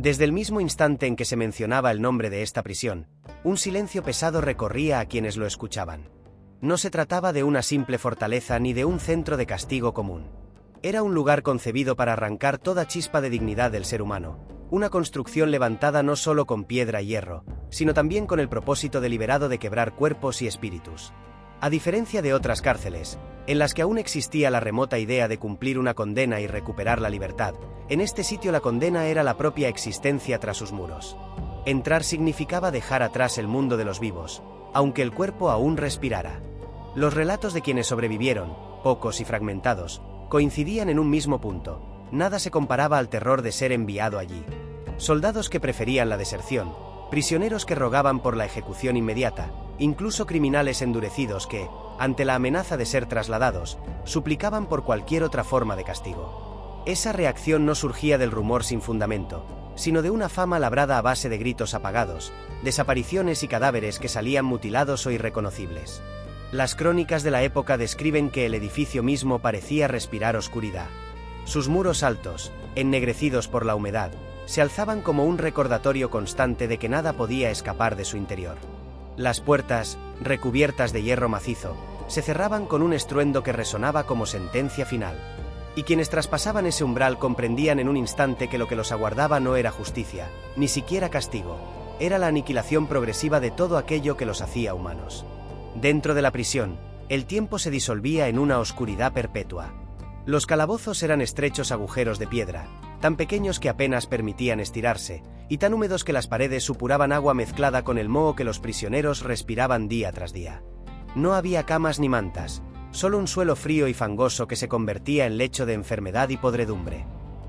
Desde el mismo instante en que se mencionaba el nombre de esta prisión, un silencio pesado recorría a quienes lo escuchaban. No se trataba de una simple fortaleza ni de un centro de castigo común. Era un lugar concebido para arrancar toda chispa de dignidad del ser humano, una construcción levantada no solo con piedra y hierro, sino también con el propósito deliberado de quebrar cuerpos y espíritus. A diferencia de otras cárceles, en las que aún existía la remota idea de cumplir una condena y recuperar la libertad, en este sitio la condena era la propia existencia tras sus muros. Entrar significaba dejar atrás el mundo de los vivos, aunque el cuerpo aún respirara. Los relatos de quienes sobrevivieron, pocos y fragmentados, coincidían en un mismo punto: nada se comparaba al terror de ser enviado allí. Soldados que preferían la deserción, prisioneros que rogaban por la ejecución inmediata, incluso criminales endurecidos que, ante la amenaza de ser trasladados, suplicaban por cualquier otra forma de castigo. Esa reacción no surgía del rumor sin fundamento, sino de una fama labrada a base de gritos apagados, desapariciones y cadáveres que salían mutilados o irreconocibles. Las crónicas de la época describen que el edificio mismo parecía respirar oscuridad. Sus muros altos, ennegrecidos por la humedad, se alzaban como un recordatorio constante de que nada podía escapar de su interior. Las puertas, recubiertas de hierro macizo, se cerraban con un estruendo que resonaba como sentencia final. Y quienes traspasaban ese umbral comprendían en un instante que lo que los aguardaba no era justicia, ni siquiera castigo, era la aniquilación progresiva de todo aquello que los hacía humanos. Dentro de la prisión, el tiempo se disolvía en una oscuridad perpetua. Los calabozos eran estrechos agujeros de piedra, tan pequeños que apenas permitían estirarse, y tan húmedos que las paredes supuraban agua mezclada con el moho que los prisioneros respiraban día tras día. No había camas ni mantas, solo un suelo frío y fangoso que se convertía en lecho de enfermedad y podredumbre.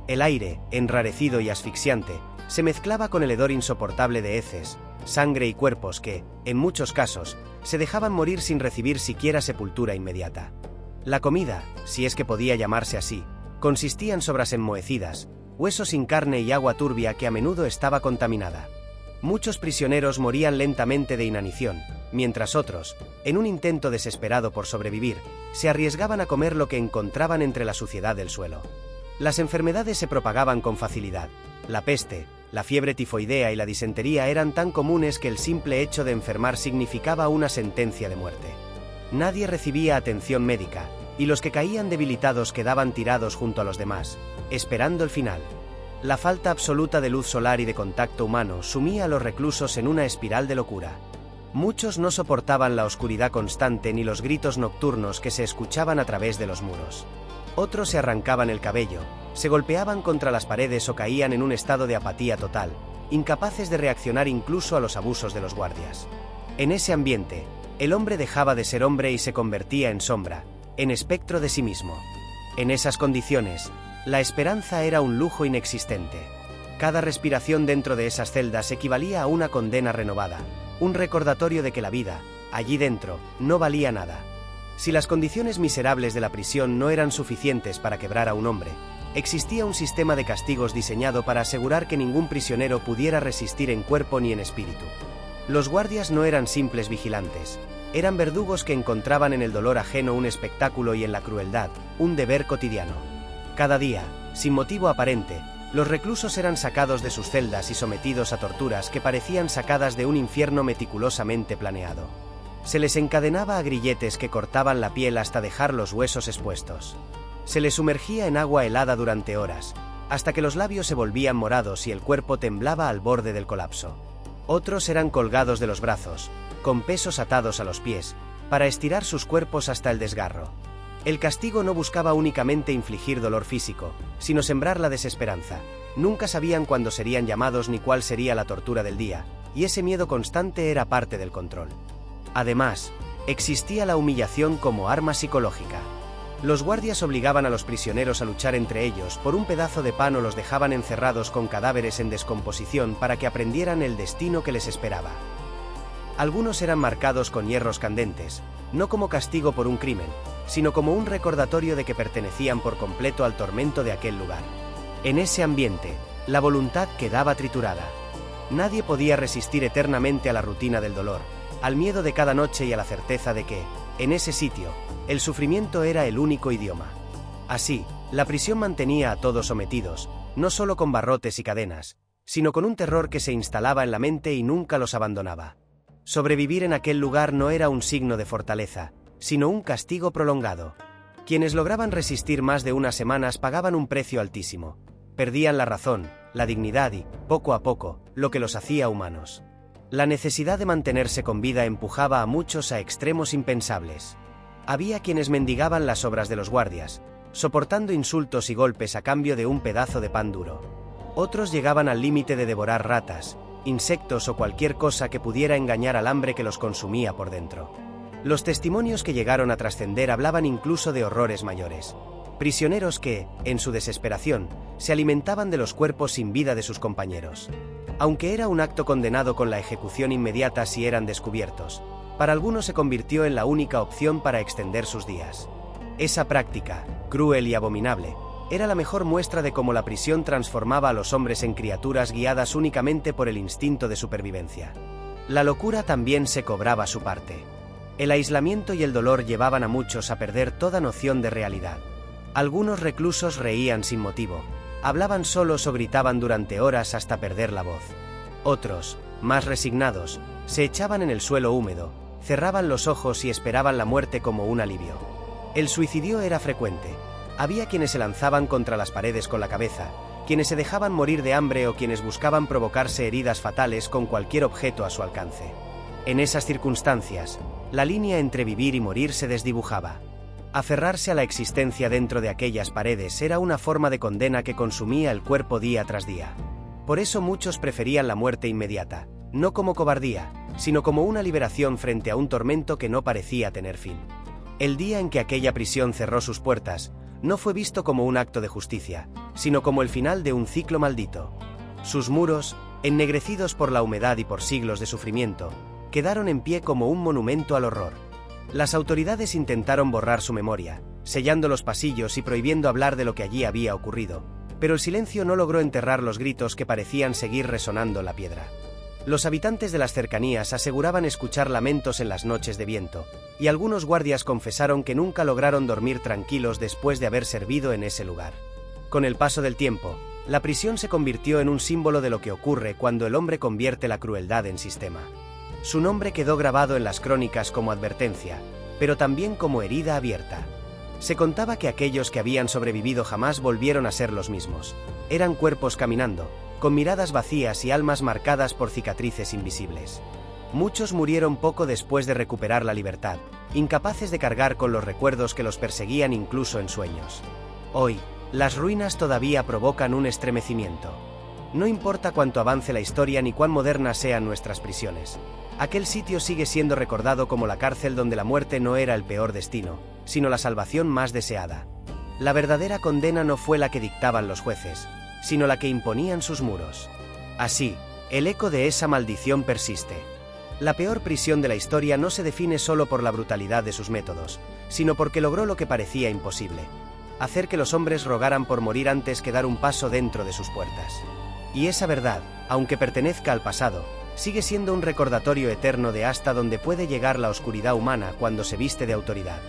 El aire, enrarecido y asfixiante, se mezclaba con el hedor insoportable de heces, sangre y cuerpos que, en muchos casos, se dejaban morir sin recibir siquiera sepultura inmediata. La comida, si es que podía llamarse así, consistía en sobras enmohecidas, huesos sin carne y agua turbia que a menudo estaba contaminada. Muchos prisioneros morían lentamente de inanición, mientras otros, en un intento desesperado por sobrevivir, se arriesgaban a comer lo que encontraban entre la suciedad del suelo. Las enfermedades se propagaban con facilidad. La peste, la fiebre tifoidea y la disentería eran tan comunes que el simple hecho de enfermar significaba una sentencia de muerte. Nadie recibía atención médica, y los que caían debilitados quedaban tirados junto a los demás, esperando el final. La falta absoluta de luz solar y de contacto humano sumía a los reclusos en una espiral de locura. Muchos no soportaban la oscuridad constante ni los gritos nocturnos que se escuchaban a través de los muros. Otros se arrancaban el cabello, se golpeaban contra las paredes o caían en un estado de apatía total, incapaces de reaccionar incluso a los abusos de los guardias. En ese ambiente, el hombre dejaba de ser hombre y se convertía en sombra, en espectro de sí mismo. En esas condiciones, la esperanza era un lujo inexistente. Cada respiración dentro de esas celdas equivalía a una condena renovada, un recordatorio de que la vida, allí dentro, no valía nada. Si las condiciones miserables de la prisión no eran suficientes para quebrar a un hombre, existía un sistema de castigos diseñado para asegurar que ningún prisionero pudiera resistir en cuerpo ni en espíritu. Los guardias no eran simples vigilantes, eran verdugos que encontraban en el dolor ajeno un espectáculo y en la crueldad, un deber cotidiano. Cada día, sin motivo aparente, los reclusos eran sacados de sus celdas y sometidos a torturas que parecían sacadas de un infierno meticulosamente planeado. Se les encadenaba a grilletes que cortaban la piel hasta dejar los huesos expuestos. Se les sumergía en agua helada durante horas, hasta que los labios se volvían morados y el cuerpo temblaba al borde del colapso. Otros eran colgados de los brazos, con pesos atados a los pies, para estirar sus cuerpos hasta el desgarro. El castigo no buscaba únicamente infligir dolor físico, sino sembrar la desesperanza. Nunca sabían cuándo serían llamados ni cuál sería la tortura del día, y ese miedo constante era parte del control. Además, existía la humillación como arma psicológica. Los guardias obligaban a los prisioneros a luchar entre ellos por un pedazo de pan o los dejaban encerrados con cadáveres en descomposición para que aprendieran el destino que les esperaba. Algunos eran marcados con hierros candentes, no como castigo por un crimen, sino como un recordatorio de que pertenecían por completo al tormento de aquel lugar. En ese ambiente, la voluntad quedaba triturada. Nadie podía resistir eternamente a la rutina del dolor, al miedo de cada noche y a la certeza de que, en ese sitio, el sufrimiento era el único idioma. Así, la prisión mantenía a todos sometidos, no solo con barrotes y cadenas, sino con un terror que se instalaba en la mente y nunca los abandonaba. Sobrevivir en aquel lugar no era un signo de fortaleza, sino un castigo prolongado. Quienes lograban resistir más de unas semanas pagaban un precio altísimo. Perdían la razón, la dignidad y, poco a poco, lo que los hacía humanos. La necesidad de mantenerse con vida empujaba a muchos a extremos impensables. Había quienes mendigaban las obras de los guardias, soportando insultos y golpes a cambio de un pedazo de pan duro. Otros llegaban al límite de devorar ratas, insectos o cualquier cosa que pudiera engañar al hambre que los consumía por dentro. Los testimonios que llegaron a trascender hablaban incluso de horrores mayores. Prisioneros que, en su desesperación, se alimentaban de los cuerpos sin vida de sus compañeros. Aunque era un acto condenado con la ejecución inmediata si eran descubiertos, para algunos se convirtió en la única opción para extender sus días. Esa práctica, cruel y abominable, era la mejor muestra de cómo la prisión transformaba a los hombres en criaturas guiadas únicamente por el instinto de supervivencia. La locura también se cobraba su parte. El aislamiento y el dolor llevaban a muchos a perder toda noción de realidad. Algunos reclusos reían sin motivo, hablaban solos o gritaban durante horas hasta perder la voz. Otros, más resignados, se echaban en el suelo húmedo, cerraban los ojos y esperaban la muerte como un alivio. El suicidio era frecuente. Había quienes se lanzaban contra las paredes con la cabeza, quienes se dejaban morir de hambre o quienes buscaban provocarse heridas fatales con cualquier objeto a su alcance. En esas circunstancias, la línea entre vivir y morir se desdibujaba. Aferrarse a la existencia dentro de aquellas paredes era una forma de condena que consumía el cuerpo día tras día. Por eso muchos preferían la muerte inmediata, no como cobardía, sino como una liberación frente a un tormento que no parecía tener fin. El día en que aquella prisión cerró sus puertas, no fue visto como un acto de justicia, sino como el final de un ciclo maldito. Sus muros, ennegrecidos por la humedad y por siglos de sufrimiento, quedaron en pie como un monumento al horror. Las autoridades intentaron borrar su memoria, sellando los pasillos y prohibiendo hablar de lo que allí había ocurrido, pero el silencio no logró enterrar los gritos que parecían seguir resonando en la piedra. Los habitantes de las cercanías aseguraban escuchar lamentos en las noches de viento, y algunos guardias confesaron que nunca lograron dormir tranquilos después de haber servido en ese lugar. Con el paso del tiempo, la prisión se convirtió en un símbolo de lo que ocurre cuando el hombre convierte la crueldad en sistema. Su nombre quedó grabado en las crónicas como advertencia, pero también como herida abierta. Se contaba que aquellos que habían sobrevivido jamás volvieron a ser los mismos. Eran cuerpos caminando, con miradas vacías y almas marcadas por cicatrices invisibles. Muchos murieron poco después de recuperar la libertad, incapaces de cargar con los recuerdos que los perseguían incluso en sueños. Hoy, las ruinas todavía provocan un estremecimiento. No importa cuánto avance la historia ni cuán modernas sean nuestras prisiones. Aquel sitio sigue siendo recordado como la cárcel donde la muerte no era el peor destino, sino la salvación más deseada. La verdadera condena no fue la que dictaban los jueces, sino la que imponían sus muros. Así, el eco de esa maldición persiste. La peor prisión de la historia no se define solo por la brutalidad de sus métodos, sino porque logró lo que parecía imposible: hacer que los hombres rogaran por morir antes que dar un paso dentro de sus puertas. Y esa verdad, aunque pertenezca al pasado, sigue siendo un recordatorio eterno de hasta dónde puede llegar la oscuridad humana cuando se viste de autoridad.